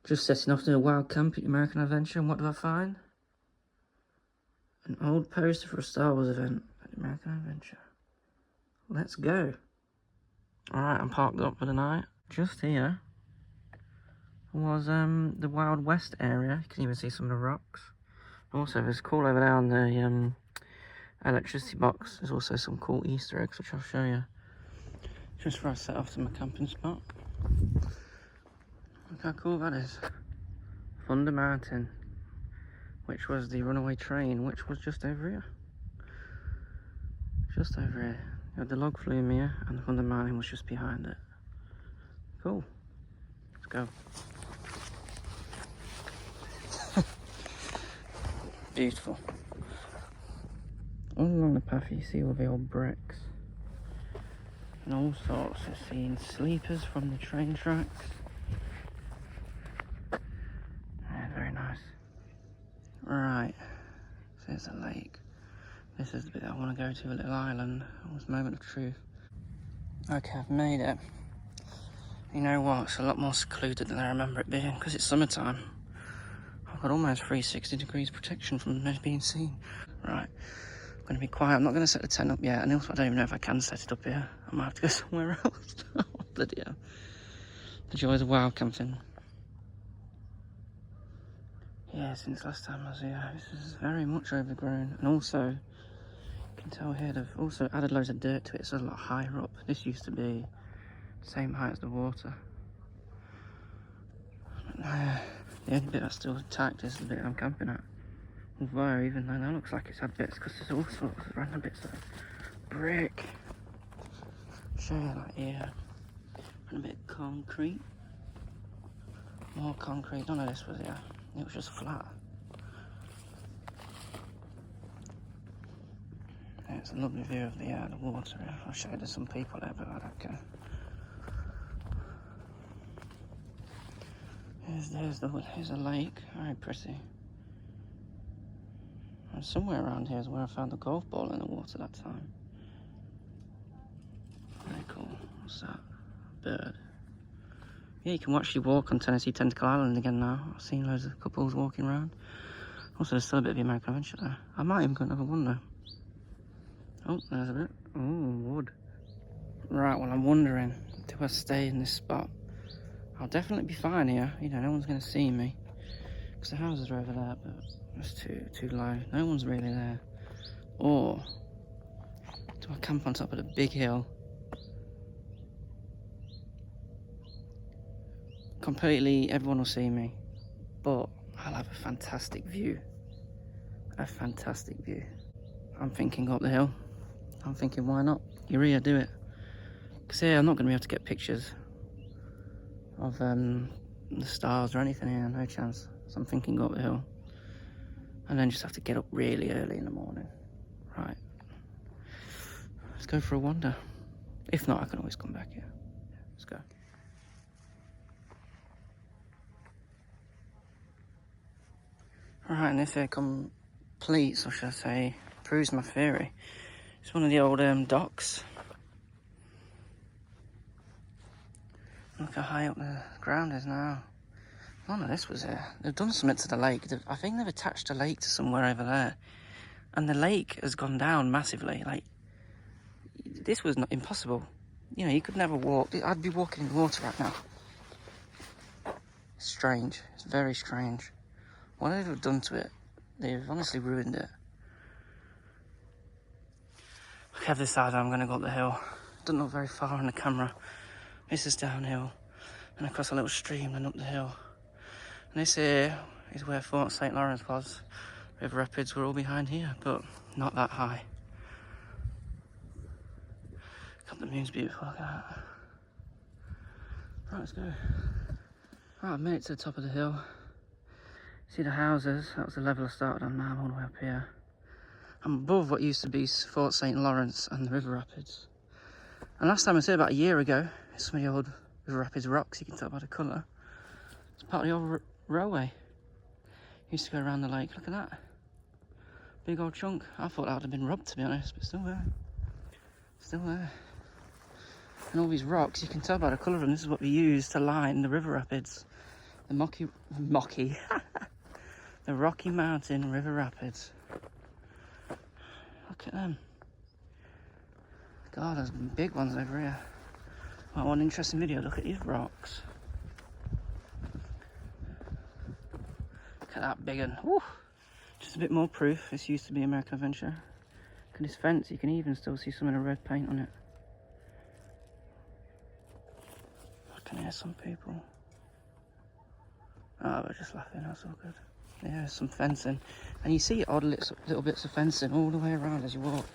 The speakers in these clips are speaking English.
Just setting off to a wild camp at American Adventure, and what do I find? An old poster for a Star Wars event at American Adventure. Let's go. Alright, I'm parked up for the night. Just here was the Wild West area. You can even see some of the rocks. Also, there's cool over there on the electricity box. There's also some cool Easter eggs, which I'll show you. Just before I set off to my camping spot. Look how cool that is. Thunder Mountain, which was the runaway train, which was just over here. Just over here. You had the log flume here, and the Thunder Mountain was just behind it. Cool. Let's go. Beautiful. All along the path you see all the old bricks. And all sorts of seeing sleepers from the train tracks. Yeah, very nice. Right, so there's a lake. This is the bit I want to go to, a little island. It was a moment of truth. Okay, I've made it. You know what, it's a lot more secluded than I remember it being, because it's summertime. I've got almost 360 degrees protection from being seen. Right, I'm going to be quiet. I'm not going to set the tent up yet, and also I don't even know if I can set it up here. I might have to go somewhere else. Oh, bloody hell. The joys of wild camping. Yeah, since last time I was here, this is very much overgrown. And also, you can tell here they've also added loads of dirt to it, so it's a lot higher up. This used to be the same height as the water. The only bit that's still intact is the bit I'm camping at. Although, even though that looks like it's had bits, because there's all sorts of random bits of brick. Show you that here. And a bit of concrete. More concrete. None of this was here. It was just flat. Yeah, it's a lovely view of the water here. I'll show you there's some people there, but I don't care. Here's a lake, very pretty. And somewhere around here is where I found the golf ball in the water that time. Very cool. What's that? Bird. Yeah, you can actually walk on Tennessee Tentacle Island again now. I've seen loads of couples walking around. Also, there's still a bit of the American Adventure there. I might even go another one though. Oh, there's a bit. Oh, wood. Right, well, I'm wondering, do I stay in this spot? I'll definitely be fine here. You know, no one's going to see me. Because the houses are over there, but it's too low. No one's really there. Or, do I camp on top of a big hill? Completely, everyone will see me. But I'll have a fantastic view. A fantastic view. I'm thinking go up the hill. I'm thinking, why not? You're here, do it. Because here, I'm not going to be able to get pictures of the stars or anything here, no chance. So I'm thinking go up the hill. And then just have to get up really early in the morning. Right. Let's go for a wander. If not, I can always come back here. Let's go. Alright, and this here completes, or should I say, proves my theory. It's one of the old docks. Look how high up the ground is now. None of this was here. They've done something to the lake. I think they've attached a lake to somewhere over there. And the lake has gone down massively. Like, this was not impossible. You know, you could never walk. I'd be walking in the water right now. It's strange. It's very strange. What they've done to it, they've honestly ruined it. Okay, I've decided I'm going to go up the hill. Doesn't look very far on the camera. This is downhill and across a little stream and up the hill. And this here is where Fort St. Lawrence was. River Rapids were all behind here, but not that high. God, the moon's beautiful, look at that. Right, let's go. Right, I've made it to the top of the hill. See the houses, that was the level I started on. Now I'm all the way up here. I'm above what used to be Fort St. Lawrence and the River Rapids. And last time I was here, about a year ago, some of the old River Rapids rocks, you can tell by the colour. It's part of the old railway. Used to go around the lake, look at that. Big old chunk. I thought that would have been rubbed, to be honest, but still there. Still there. And all these rocks, you can tell by the colour of them, this is what we use to line the River Rapids. the the Rocky Mountain River Rapids. Look at them. God, there's big ones over here. Well, one interesting video, look at these rocks. Look at that big one. Woo. Just a bit more proof this used to be American Adventure. Look at this fence, you can even still see some of the red paint on it. I can hear some people. Oh, we're just laughing, that's all good. Yeah, there's some fencing. And you see odd little bits of fencing all the way around as you walk.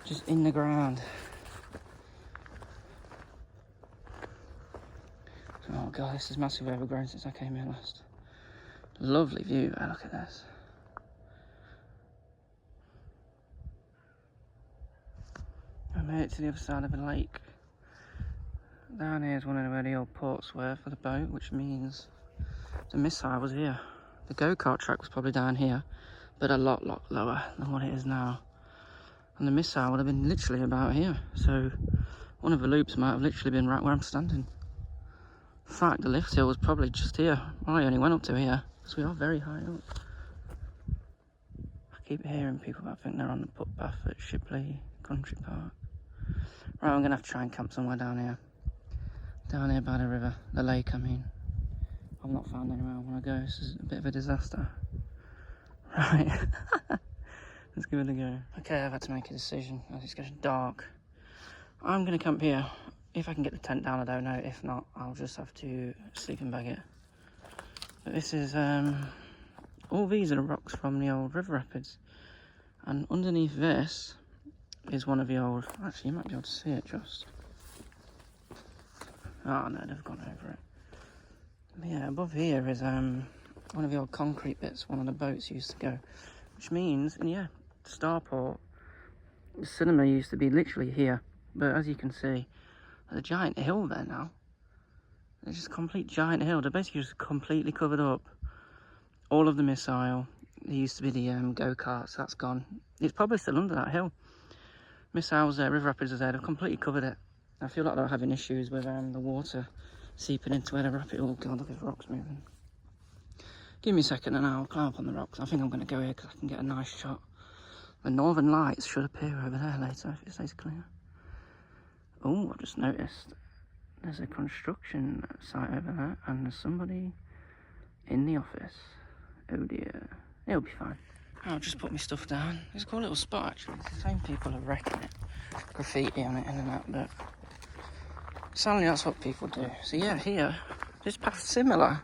Just in the ground. Oh god, this is massively overgrown since I came here last. Lovely view, look at this. I made it to the other side of the lake. Down here is one of where the old ports were for the boat, which means the missile was here. The go-kart track was probably down here, but a lot lower than what it is now. And the missile would have been literally about here. So one of the loops might have literally been right where I'm standing. In fact, the lift hill was probably just here. Well, I only went up to here, because we are very high up. I keep hearing people that think they're on the footpath at Shipley Country Park. Right, I'm going to have to try and camp somewhere down here. Down here by the river, the lake I mean. I've not found anywhere I want to go, this is a bit of a disaster. Right, let's give it a go. Okay, I've had to make a decision as it's getting dark. I'm going to camp here. If I can get the tent down, I don't know. If not, I'll just have to sleeping bag it. But this is, all these are the rocks from the old river rapids. And underneath this is one of the old, actually you might be able to see it just. Oh no, they've gone over it. But yeah, above here is one of the old concrete bits one of the boats used to go. Which means, and yeah, Starport, the cinema used to be literally here. But as you can see, there's a giant hill there now. There's just a complete giant hill. They're basically just completely covered up. All of the missile. There used to be the go-karts, that's gone. It's probably still under that hill. Missiles there, River Rapids is there, they've completely covered it. I feel like they're having issues with the water seeping into where the rapid. Oh god, look at the rocks moving. Give me a second and I'll climb up on the rocks. I think I'm going to go here because I can get a nice shot. The northern lights should appear over there later if it stays clear. Oh, I've just noticed there's a construction site over there and there's somebody in the office. Oh dear, it'll be fine. I'll just put my stuff down. It's a cool little spot actually. The same people are wrecking it. Graffiti on it in and out, but sadly that's what people do. So yeah, here, this path's similar.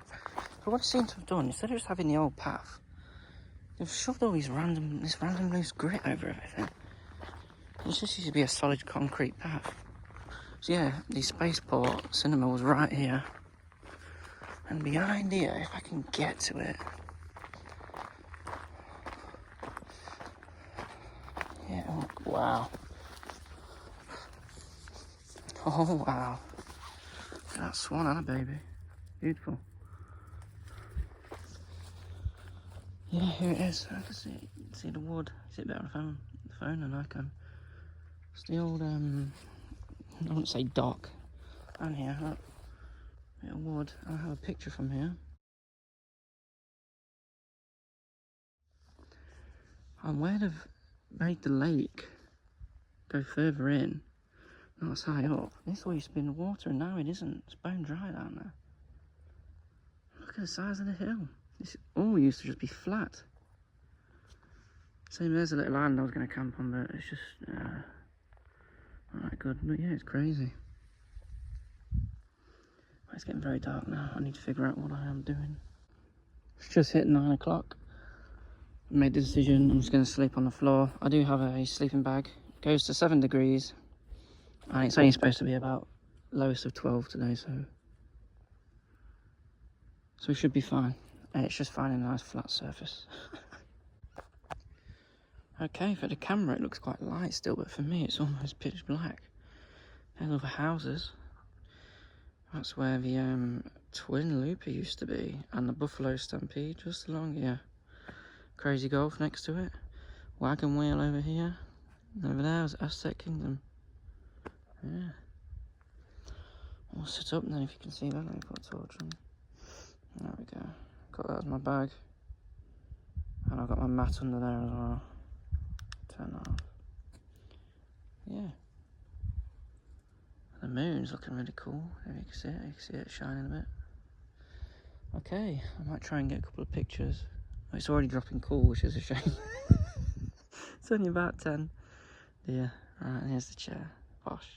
But what it seems to have done, instead of just having the old path, they've shoved all this random loose grit over everything. It just used to be a solid concrete path. So yeah, the spaceport cinema was right here. And behind here, if I can get to it. Yeah, oh, wow. Oh wow. Look at that swan, Anna baby. Beautiful. Yeah, here it is. I can see the wood. See it better on the phone than I can. It's the old I wouldn't say dock. And here, look. Bit of wood. I have a picture from here. And where they've made the lake go further in, not as high up. This all used to be in the water and now it isn't. It's bone dry down there. Look at the size of the hill. This all used to just be flat. Same, there's a little island I was going to camp on, but it's just not that good. But yeah, it's crazy. It's getting very dark now. I need to figure out what I am doing. It's just hit 9 o'clock. I made the decision. I'm just going to sleep on the floor. I do have a sleeping bag. It goes to 7 degrees. And it's only supposed to be about lowest of 12 today, so we should be fine. It's just finding a nice flat surface. Okay, for the camera it looks quite light still, but for me it's almost pitch black. There's other houses. That's where the Twin Looper used to be, and the Buffalo Stampede just along here. Crazy Golf next to it. Wagon Wheel over here. And over there was Aztec Kingdom. Yeah. I'll sit up and then if you can see that, let me put a torch on. There we go. Got that as my bag. And I've got my mat under there as well. Turn that off. Yeah. The moon's looking really cool. There you can see it. You can see it shining a bit. Okay, I might try and get a couple of pictures. Oh, it's already dropping cool, which is a shame. It's only about 10. Yeah, right, here's the chair. Posh.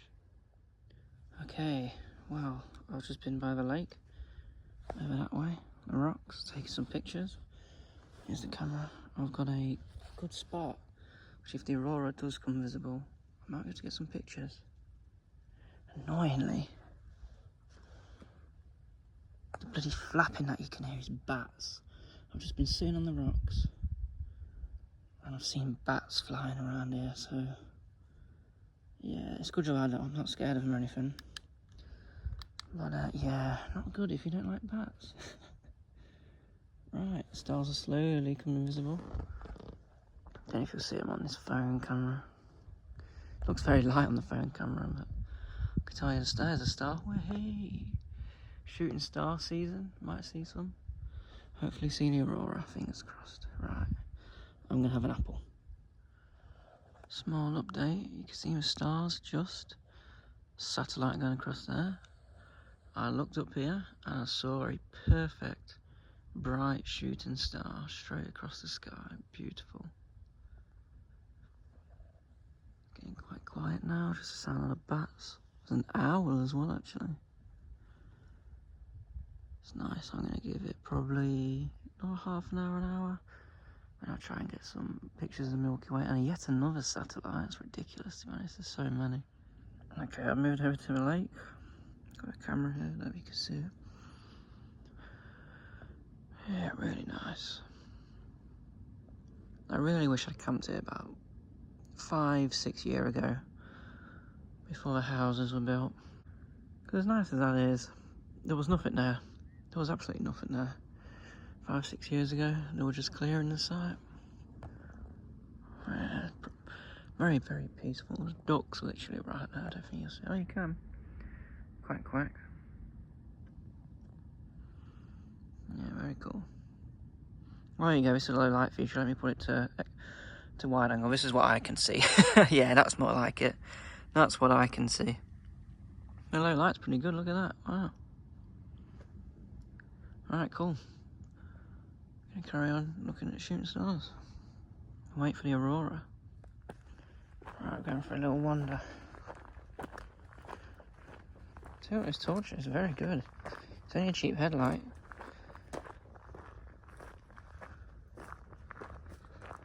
Okay, well, I've just been by the lake. Over that way, the rocks, taking some pictures. Here's the camera. I've got a good spot, which if the aurora does come visible, I might be able to get some pictures. Annoyingly, the bloody flapping that you can hear is bats. I've just been sitting on the rocks and I've seen bats flying around here, so yeah, it's good job I'm not scared of them or anything. But yeah, not good if you don't like bats. Right, stars are slowly coming visible. Don't know if you'll see them on this phone camera. It looks very light on the phone camera, but I can tell you there's a star. Hey, shooting star season. Might see some. Hopefully see the aurora, fingers crossed. Right, I'm gonna have an apple. Small update, you can see the stars just. Satellite going across there. I looked up here and I saw a perfect, bright shooting star straight across the sky. Beautiful. Getting quite quiet now, just the sound of the bats. There's an owl as well, actually. It's nice. I'm going to give it probably not half an hour. And I'll try and get some pictures of the Milky Way. And yet another satellite. It's ridiculous, to be honest. There's so many. Okay, I've moved over to the lake. Got a camera here, I don't know if you can see it. Yeah, really nice. I really wish I'd camped here about 5-6 years ago, before the houses were built. Because as nice as that is, there was nothing there. There was absolutely nothing there. 5-6 years ago, they were just clearing the site. Yeah, very, very peaceful. There's ducks literally right there. I don't think you'll see. Oh, you can. Quite quick. Yeah, very cool. Well, there you go. This is a low light feature. Let me put it to wide angle. This is what I can see. Yeah, that's more like it. That's what I can see. The low light's pretty good. Look at that. Wow. Alright, cool. Gonna carry on looking at shooting stars. Wait for the aurora. Right, going for a little wander. See what this torch is, very good. It's only a cheap headlight.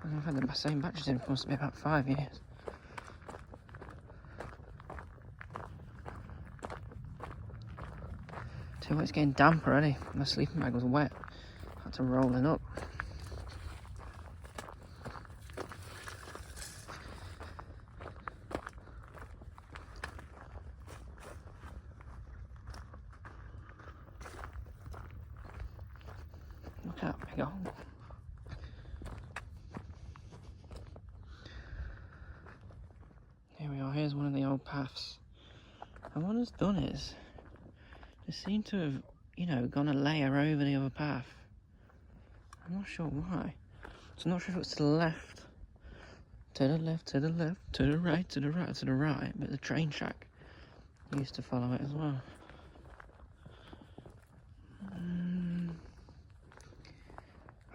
And I've had the same batteries in for must be about 5 years. Tell you what, it's getting damp already. My sleeping bag was wet. I had to roll it up. Look out, big hole. Here we are, here's one of the old paths. And what it's done is, they seem to have, you know, gone a layer over the other path. I'm not sure why. So I'm not sure if it's to the left, to the left, to the left, to the right, to the right, to the right, but the train track used to follow it as well.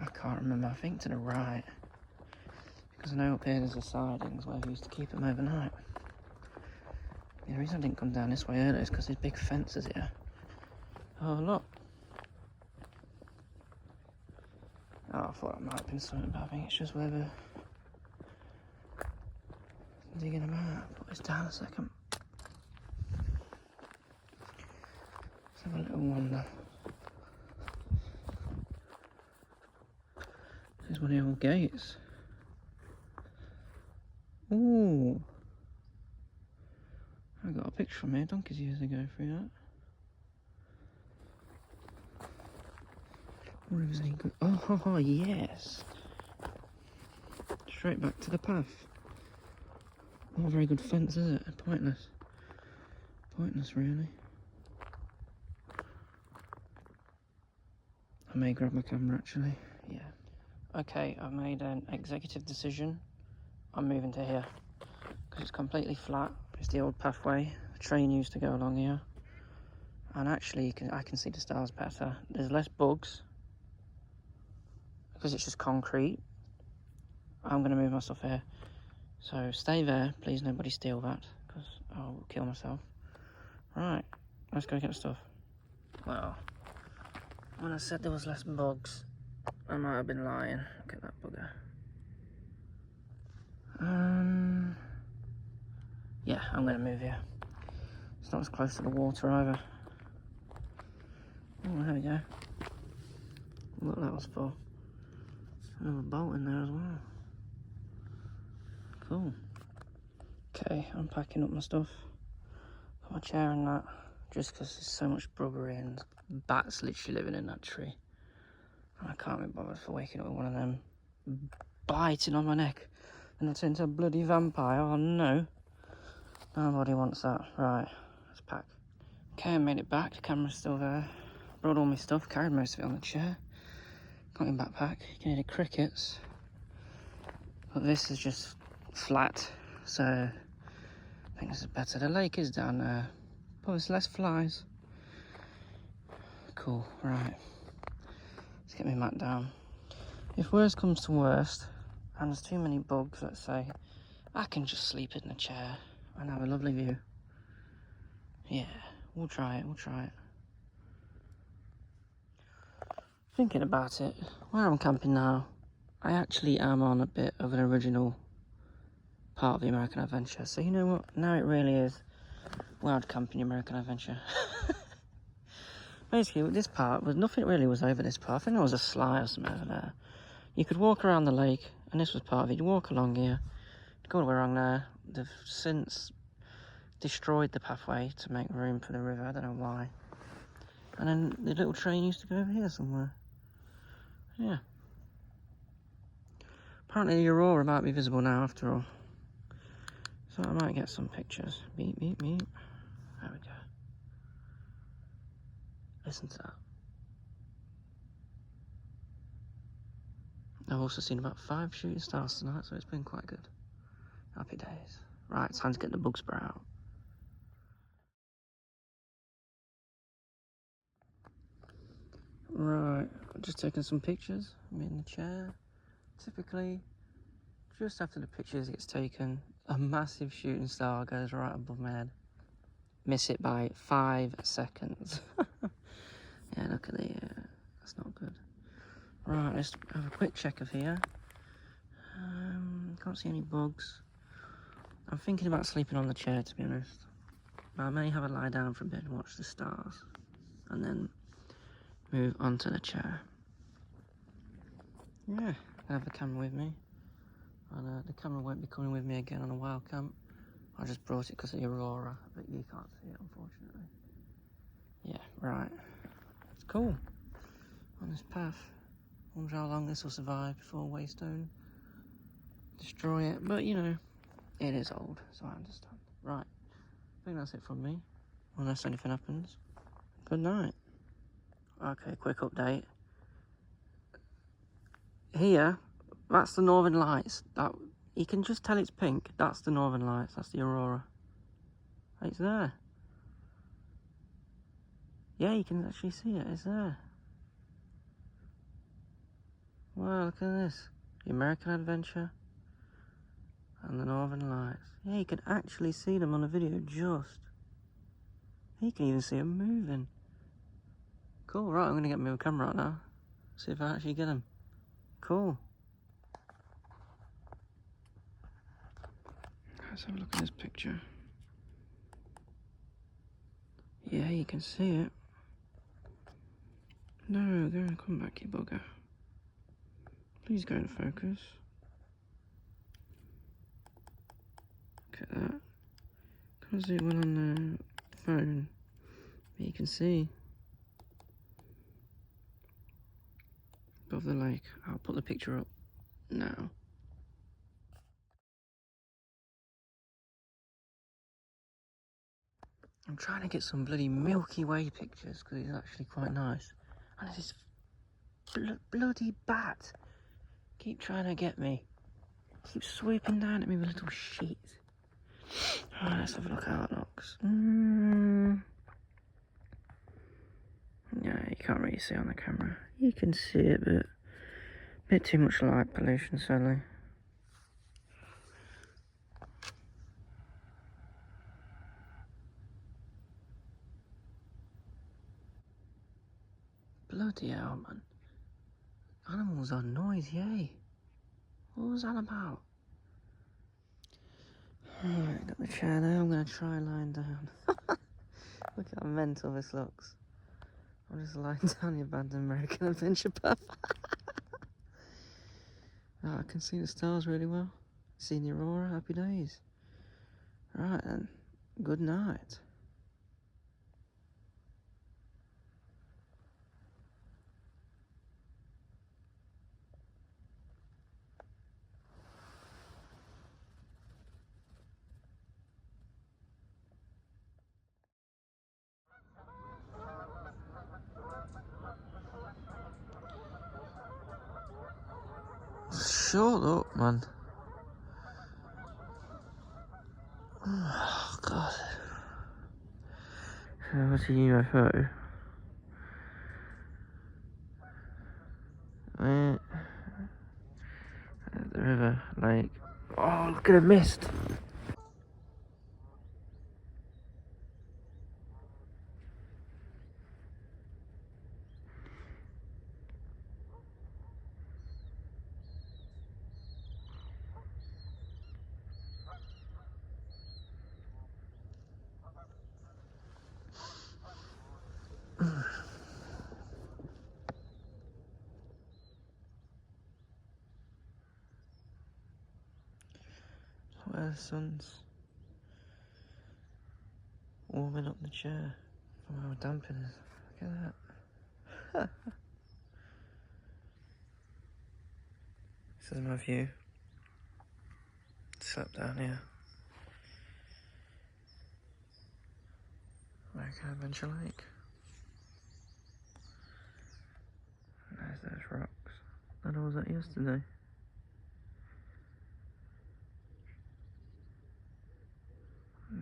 I can't remember, I think to the right. Because I know up here there's the sidings where we used to keep them overnight. Yeah, the reason I didn't come down this way earlier is because there's big fences here. Oh, look. Oh, I thought it might have been something, but I think it's just where they're digging them out. Put this down a second. Let's have a little wander. There's one of the old gates. Ooh. I got a picture from here donkeys years ago through that. What if there's any good... Oh, yes. Straight back to the path. Not a very good fence, is it? Pointless. Pointless, really. I may grab my camera actually. Yeah. Okay, I've made an executive decision. I'm moving to here because it's completely flat. It's the old pathway. The train used to go along here, and actually I can see the stars better. There's less bugs because it's just concrete. I'm going to move my stuff here. So stay there, please nobody steal that, because I'll kill myself. Right, let's go get the stuff. Well, when I said there was less bugs, I might have been lying. Look at that bugger. Yeah, I'm going to move here. It's not as close to the water either. Oh, there we go. What that was for. Another bolt in there as well. Cool. Okay, I'm packing up my stuff. Got my chair and that, just because there's so much bruggery and bats literally living in that tree. And I can't be bothered for waking up with one of them biting on my neck and I turn into a bloody vampire. Oh no. Nobody wants that. Right, let's pack. Okay, I made it back. The camera's still there. Brought all my stuff, carried most of it on the chair. Got my backpack. You can hear the crickets. But this is just flat, so I think this is better. The lake is down there, but there's less flies. Cool, right. Let's get my mat down. If worst comes to worst, and there's too many bugs, let's say, I can just sleep in the chair and have a lovely view. Yeah, we'll try it, Thinking about it, where I'm camping now, I actually am on a bit of an original part of the American Adventure. So you know what, now it really is wild camping American Adventure. Basically, with this part, nothing really was over this part. I think there was a slide or something over there. You could walk around the lake, and this was part of it. You walk along here, go all the way around there. They've since destroyed the pathway to make room for the river. I don't know why. And then the little train used to go over here somewhere. Yeah. Apparently the aurora might be visible now after all. So I might get some pictures. Beep, beep, beep. There we go. Listen to that. I've also seen about 5 shooting stars tonight, so it's been quite good. Happy days. Right, time to get the bug spray out. Right, I've just taken some pictures. I'm in the chair. Typically, just after the pictures gets taken, a massive shooting star goes right above my head. Miss it by 5 seconds. Yeah, look at the, that's not good. Right, let's have a quick check of here. Can't see any bugs. I'm thinking about sleeping on the chair, to be honest. I may have a lie down for a bit and watch the stars, and then move onto the chair. Yeah, I have the camera with me. And the camera won't be coming with me again on a wild camp. I just brought it because of the aurora, but you can't see it, unfortunately. Yeah, right. It's cool. On this path. Wonder how long this will survive before Waystone destroy it. But, you know, it is old, so I understand. Right. I think that's it from me. Unless anything happens. Good night. Okay, quick update. Here, that's the Northern Lights. That you can just tell it's pink. That's the Northern Lights. That's the aurora. It's there. Yeah, you can actually see it. It's there. Wow, look at this. The American Adventure and the Northern Lights. Yeah, you can actually see them on the video. Just. You can even see them moving. Cool. Right, I'm going to get my camera out now. See if I actually get them. Cool. Let's have a look at this picture. Yeah, you can see it. No, go and come back, you bugger. Please go into focus. Look at that. Can't see it well on the phone, but you can see above the lake. I'll put the picture up now. I'm trying to get some bloody Milky Way pictures because it's actually quite nice. And this is Bloody bat. Keep trying to get me. Keep swooping down at me with little shit. Alright, let's have a look how it looks. Yeah, you can't really see on the camera. You can see it, but a bit too much light pollution, sadly. Bloody hell, man. Animals are noisy, eh? What was that about? Alright, got the chair now. I'm going to try lying down. Look how mental this looks. I'm just lying down the abandoned American Adventure Path. Oh, I can see the stars really well. Seeing the aurora, happy days. Right then, good night. Shut up, man. Oh, God. So, what's a UFO? The river, lake. Oh, look at the mist. Where the sun's warming up the chair from how damp it is. Look at that. This is my view. Slept down here. American Adventure Lake. And there's those rocks. And I was at yesterday.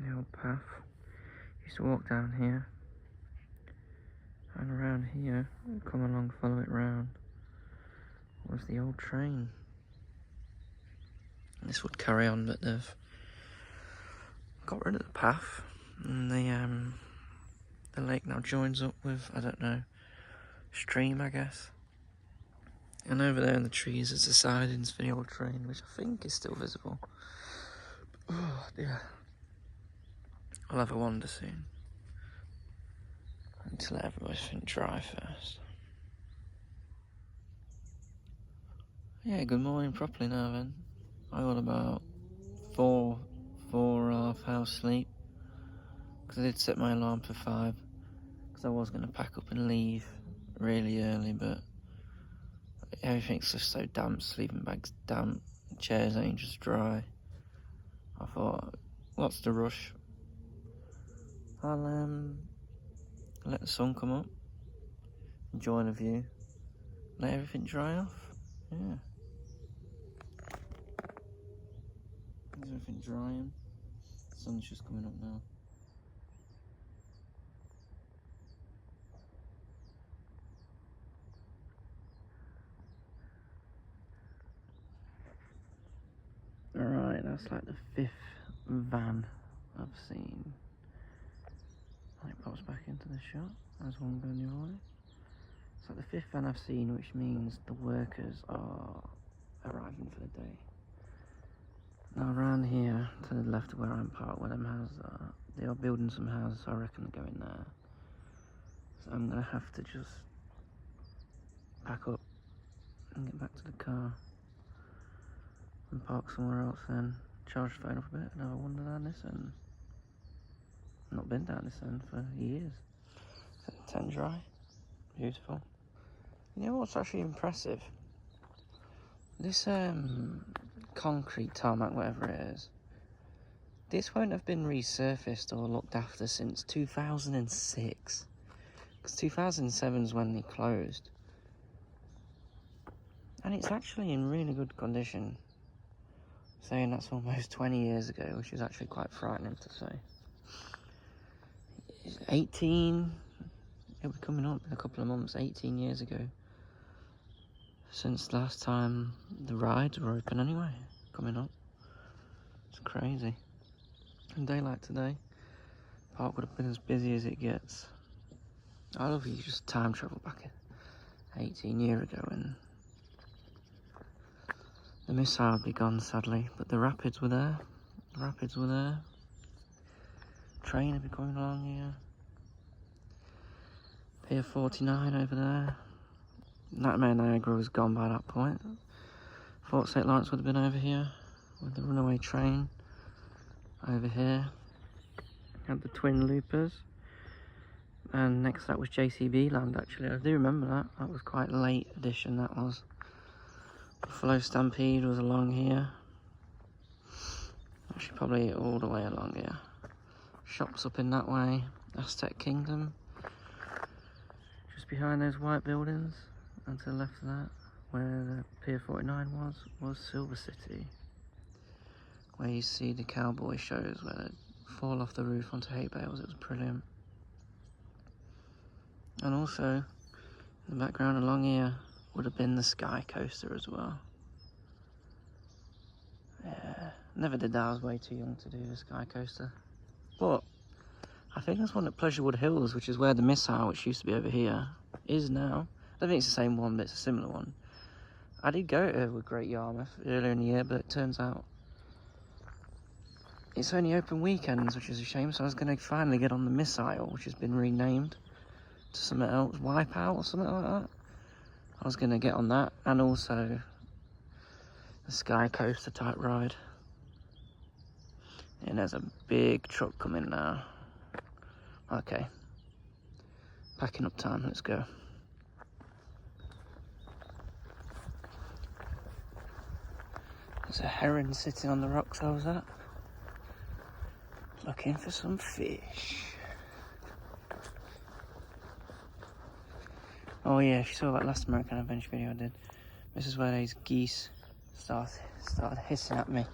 The old path. Used to walk down here. And around here, come along, follow it round, was the old train. This would carry on, but they've got rid of the path, and the lake now joins up with, I don't know, stream, I guess. And over there in the trees is the sidings for the old train, which I think is still visible. Oh dear. I'll have a wander soon. To let everything dry first. Yeah, good morning properly now then. I got about four and a half hours sleep. Because I did set my alarm for 5. Because I was going to pack up and leave really early, but everything's just so damp, sleeping bag's damp, chairs ain't just dry. I thought, what's the rush? I'll let the sun come up, enjoy the view, let everything dry off. Yeah. Is everything drying? The sun's just coming up now. Alright, that's like the 5th van I've seen. It pops back into the shot as one going the other way. It's like the 5th van I've seen, which means the workers are arriving for the day. Now around here, to the left of where I'm parked, where them houses are, they are building some houses, so I reckon they're going there. So I'm going to have to just pack up and get back to the car and park somewhere else, then charge the phone up a bit and have a wander down this end. Not been down this end for years. 10 dry, beautiful. You know what's actually impressive? This concrete tarmac, whatever it is, this won't have been resurfaced or looked after since 2006. Because 2007 is when they closed. And it's actually in really good condition. Saying that's almost 20 years ago, which is actually quite frightening to say. It's 18, it'll be coming up in a couple of months, 18 years ago. Since last time the rides were open anyway, coming up. It's crazy. And day like today, the park would have been as busy as it gets. I love you just time travel back 18 years ago and the missile would be gone sadly, but the rapids were there. The rapids were there. Train would be coming along here. Pier 49 over there. Nightmare Niagara was gone by that point. Fort St. Lawrence would have been over here with the runaway train over here. Had the twin loopers. And next to that was JCB Land actually. I do remember that. That was quite a late edition, that was. Buffalo Stampede was along here. Actually probably all the way along here. Shops up in that way. Aztec Kingdom. Just behind those white buildings. And to the left of that, where the Pier 49 was Silver City. Where you see the cowboy shows where they fall off the roof onto hay bales. It was brilliant. And also, in the background along here would have been the Sky Coaster as well. Yeah, never did that. I was way too young to do the Sky Coaster. But I think there's one at Pleasurewood Hills, which is where the missile, which used to be over here, is now. I don't think it's the same one, but it's a similar one. I did go to with Great Yarmouth earlier in the year, but it turns out it's only open weekends, which is a shame. So I was going to finally get on the missile, which has been renamed to something else, Wipeout or something like that. I was going to get on that, and also the Sky Coaster type ride. And there's a big truck coming now. Okay. Packing up time, let's go. There's a heron sitting on the rocks over that. Looking for some fish. Oh yeah, if you saw that last American Adventure video I did, this is where these geese started hissing at me.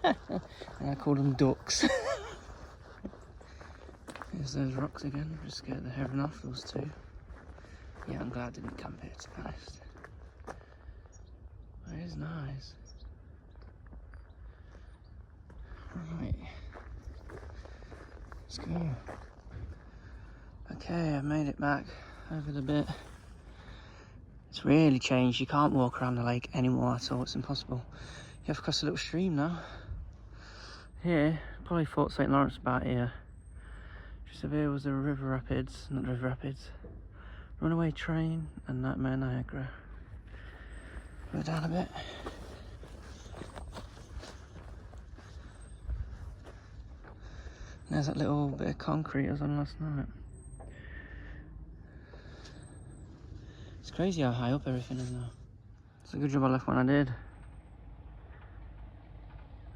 And I called them ducks. There's those rocks again, just scared the heron off, those two. Yeah, I'm glad I didn't camp here, to be honest. It is nice. Right. Let's go. Okay, I've made it back over the bit. It's really changed. You can't walk around the lake anymore at all. It's impossible. You have to cross a little stream now. Here, probably Fort St. Lawrence about here. Just over here was the River Rapids, not River Rapids. Runaway Train and Nightmare Niagara. Go down a bit. There's that little bit of concrete I was on last night. It's crazy how high up everything is now. It's a good job I left when I did.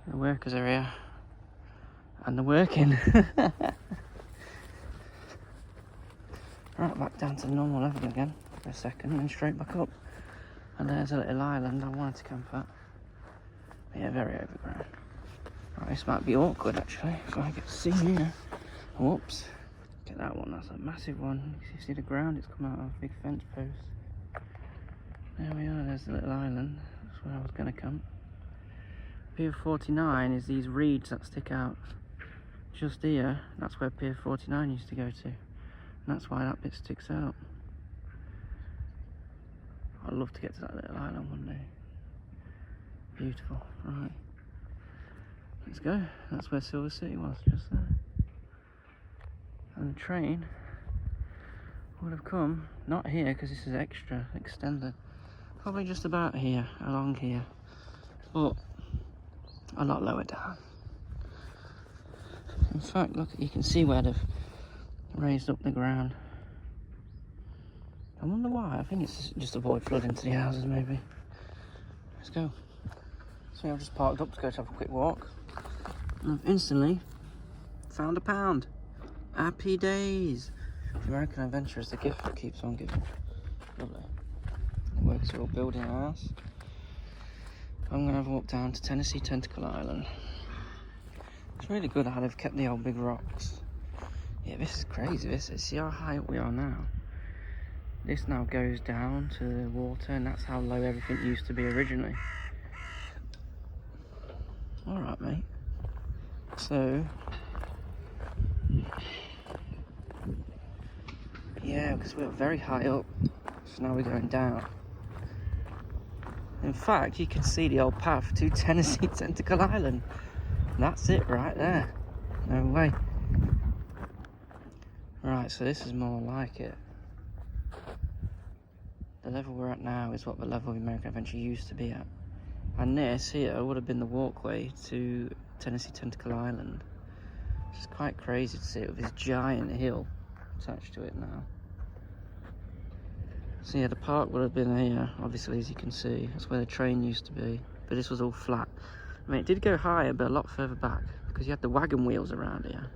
The workers are here. And they're working. Right, back down to the normal level again for a second, and straight back up. And there's a little island I wanted to camp at. But yeah, very overgrown. Right, this might be awkward actually, if I get to see here. Whoops. Get that one, that's a massive one. You see the ground, it's come out of a big fence post. There we are, there's the little island. That's where I was going to camp. Pier 49 is these reeds that stick out just here. That's where Pier 49 used to go to. And that's why that bit sticks out. I'd love to get to that little island one day. Beautiful, right. Let's go. That's where Silver City was, just there. And the train would have come, not here because this is extra, extended. Probably just about here, along here. But a lot lower down. In fact, look, you can see where they've raised up the ground. I wonder why. I think it's just to avoid flood into the houses, maybe. Let's go. So I've just parked up to go to have a quick walk. And I've instantly found £1. Happy days. The American Adventure is the gift that keeps on giving. Lovely. The workers are all building a house. I'm going to have a walk down to Tennessee Tentacle Island. It's really good how they've kept the old big rocks. Yeah, this is crazy, this is. See how high up we are now? This now goes down to the water, and that's how low everything used to be originally. Alright, mate. So... yeah, because we're very high up, so now we're going down. In fact, you can see the old path to Tennessee Tentacle Island. That's it right there. No way. Right, so this is more like it. The level we're at now is what the level of American Adventure used to be at. And this here would have been the walkway to Tennessee Tentacle Island. It's quite crazy to see it with this giant hill attached to it now. So yeah, the park would have been here, obviously, as you can see. That's where the train used to be. But this was all flat. I mean, it did go higher, but a lot further back, because you had the wagon wheels around here.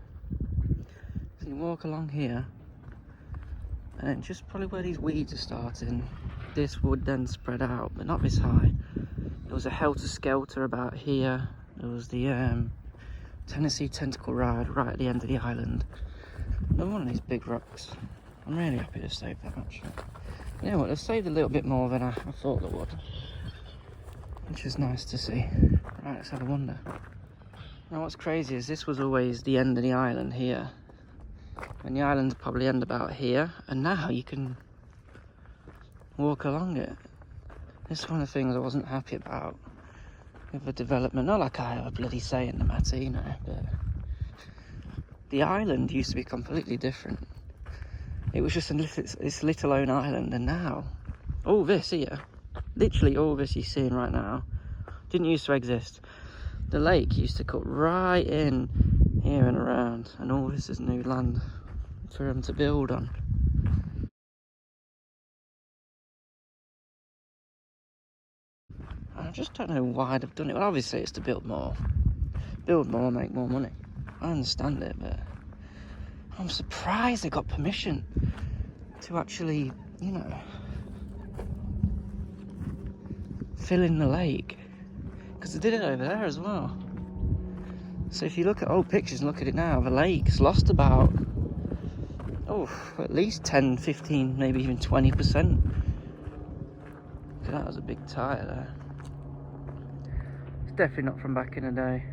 So you walk along here, and then just probably where these weeds are starting, this would then spread out, but not this high. There was a helter-skelter about here. There was the Tennessee Tentacle Ride right at the end of the island. Another one of these big rocks. I'm really happy to save that, actually. You know what, they've saved a little bit more than I thought they would, which is nice to see. Right, let's have a wander. Now what's crazy is this was always the end of the island here, and the islands probably end about here, and now you can walk along it. This is one of the things I wasn't happy about with the development. Not like I have a bloody say in the matter, you know, but the island used to be completely different. It was just this little own island, and now all this here, literally all this you're seeing right now, didn't used to exist. The lake used to cut right in here and around, and all this is new land for them to build on. I just don't know why they've done it. Well, obviously it's to build more, make more money. I understand it, but I'm surprised they got permission to actually, you know, fill in the lake, because they did it over there as well. So if you look at old pictures and look at it now, the lake's lost about, at least 10, 15, maybe even 20%. That was a big tyre there. It's definitely not from back in the day.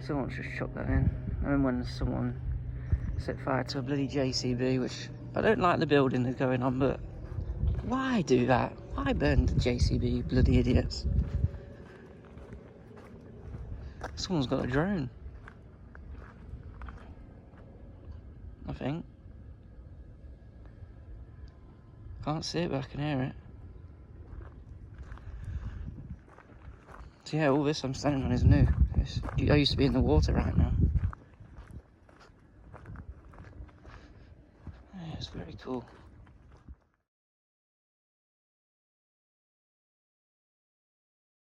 Someone's just chucked that in. I remember when someone set fire to a bloody JCB, which I don't like the building that's going on, but why do that? Why burn the JCB, you bloody idiots? Someone's got a drone, I think. Can't see it, but I can hear it. So yeah, all this I'm standing on is new. I used to be in the water right now. Yeah, it's very cool.